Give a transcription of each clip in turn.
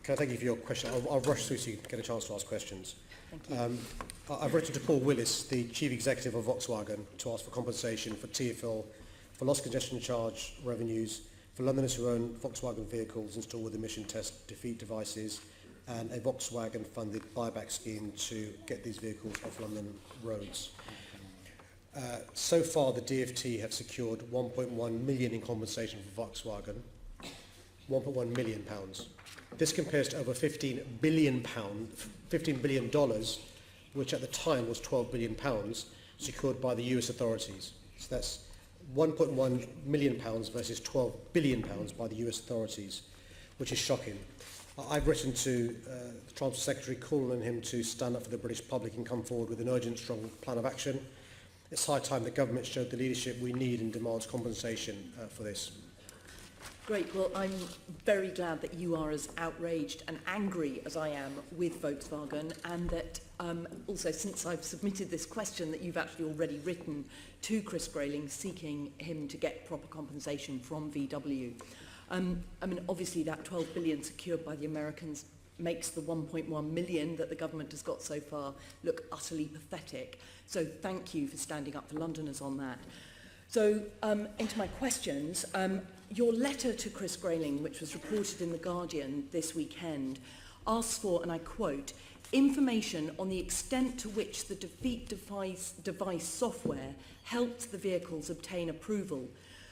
Can I thank you for your question? I'll rush through so you get a chance to ask questions. Thank you. I've written to Paul Willis, the Chief Executive of Volkswagen, to ask for compensation for TfL, for lost congestion charge revenues, for Londoners who own Volkswagen vehicles installed with emission test defeat devices, and a Volkswagen-funded buyback scheme to get these vehicles off London roads. So far, the DfT have secured 1.1 million in compensation for Volkswagen, 1.1 million pounds. This compares to over $15 billion, which at the time was £12 billion, secured by the US authorities. So that's 1.1 million pounds versus £12 billion by the US authorities, which is shocking. I've written to the Transport Secretary calling on him to stand up for the British public and come forward with an urgent, strong plan of action. It's high time the government showed the leadership we need and demands compensation for this. Great. Well, I'm very glad that you are as outraged and angry as I am with Volkswagen, and that also, since I've submitted this question, that you've actually already written to Chris Grayling seeking him to get proper compensation from VW. I mean, obviously that 12 billion secured by the Americans makes the 1.1 million that the government has got so far look utterly pathetic. So thank you for standing up for Londoners on that. So into my questions. Your letter to Chris Grayling, which was reported in The Guardian this weekend, asks for, and I quote, information on the extent to which the defeat device software helped the vehicles obtain approval,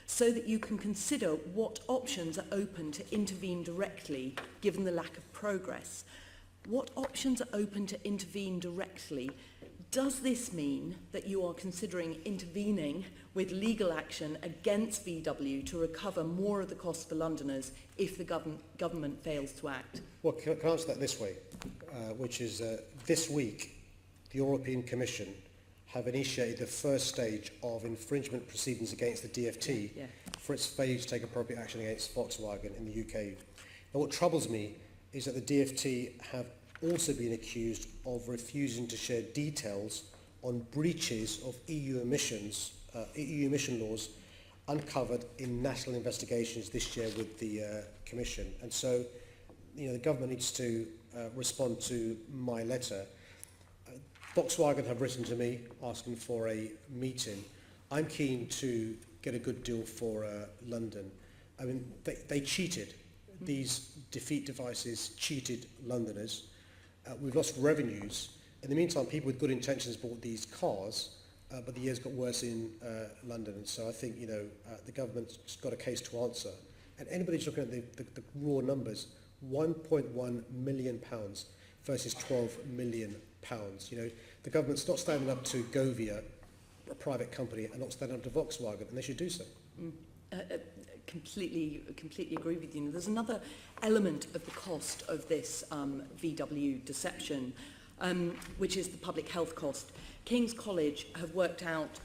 so that you can consider what options are open to intervene directly, given the lack of progress. What options are open to intervene directly? Does this mean that you are considering intervening with legal action against VW to recover more of the cost for Londoners if the government fails to act? Well, can I answer that this way, which is this week the European Commission have initiated the first stage of infringement proceedings against the DfT for its failure to take appropriate action against Volkswagen in the UK. Now, what troubles me is that the DfT have also been accused of refusing to share details on breaches of EU emission laws uncovered in national investigations this year with the Commission. And so, the government needs to respond to my letter. Volkswagen have written to me asking for a meeting. I'm keen to get a good deal for London. I mean, they cheated. These defeat devices cheated Londoners. We've lost revenues. In the meantime, people with good intentions bought these cars, but the years got worse in London. And so I think, the government's got a case to answer. And anybody's looking at the raw numbers, £1.1 million versus £12 million. The government's not standing up to Govia, a private company, and not standing up to Volkswagen, and they should do so. Completely agree with you. There's another element of the cost of this VW deception, which is the public health cost. King's College have worked out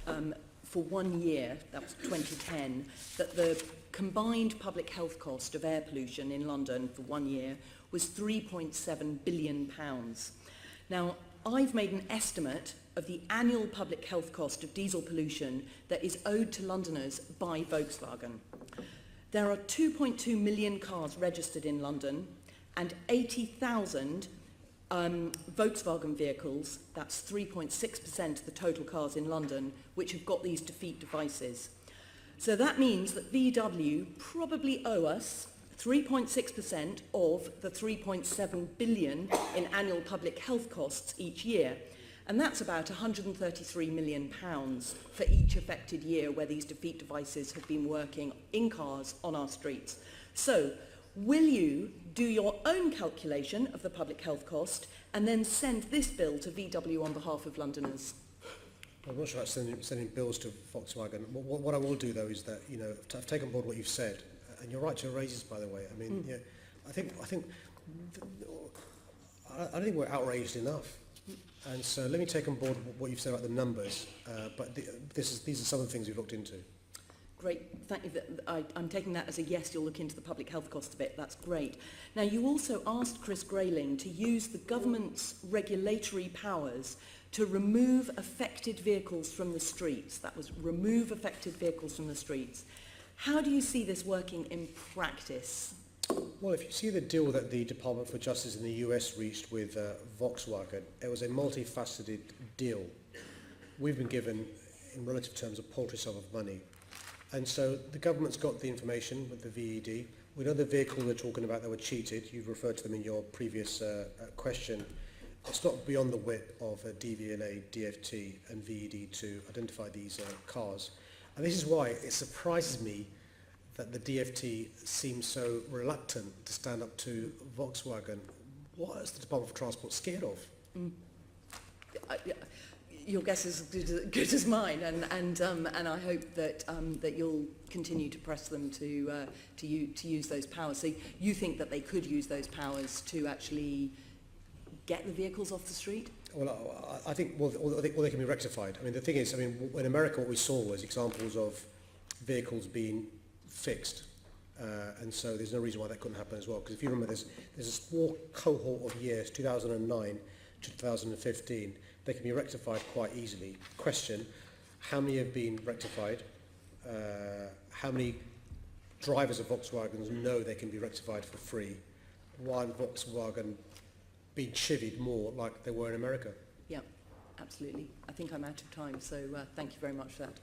for 1 year, that was 2010, that the combined public health cost of air pollution in London for 1 year was £3.7 billion. Now, I've made an estimate of the annual public health cost of diesel pollution that is owed to Londoners by Volkswagen. There are 2.2 million cars registered in London and 80,000 Volkswagen vehicles, that's 3.6% of the total cars in London, which have got these defeat devices. So that means that VW probably owe us 3.6% of the 3.7 billion in annual public health costs each year. And that's about £133 million for each affected year where these defeat devices have been working in cars on our streets. So, will you do your own calculation of the public health cost and then send this bill to VW on behalf of Londoners? I'm not sure about sending bills to Volkswagen. What I will do, though, is that, I've taken on board what you've said, and you're right to raise this, by the way. I mean, I don't think we're outraged enough. And so let me take on board what you've said about the numbers, but these are some of the things we've looked into. Great, thank you. I'm taking that as a yes, you'll look into the public health cost of it, that's great. Now, you also asked Chris Grayling to use the government's regulatory powers to remove affected vehicles from the streets. That was remove affected vehicles from the streets. How do you see this working in practice? Well, if you see the deal that the Department for Justice in the US reached with Volkswagen, it was a multifaceted deal. We've been given, in relative terms, a paltry sum of money. And so the government's got the information with the VED. We know the vehicle they're talking about that were cheated. You've referred to them in your previous question. It's not beyond the wit of DVLA, DFT and VED to identify these cars. And this is why it surprises me that the DFT seems so reluctant to stand up to Volkswagen. What is the Department for Transport scared of? Your guess is as good as mine, and I hope that that you'll continue to press them to use those powers. So you think that they could use those powers to actually get the vehicles off the street? Well, I think they can be rectified. I mean, the thing is, I mean, in America, what we saw was examples of vehicles being fixed, and so there's no reason why that couldn't happen as well. Because if you remember, there's a small cohort of years, 2009 to 2015. They can be rectified quite easily. Question, how many have been rectified? How many drivers of Volkswagens know they can be rectified for free? Why Volkswagen being chivied more like they were in America? Yeah, absolutely. I think I'm out of time, so thank you very much for that.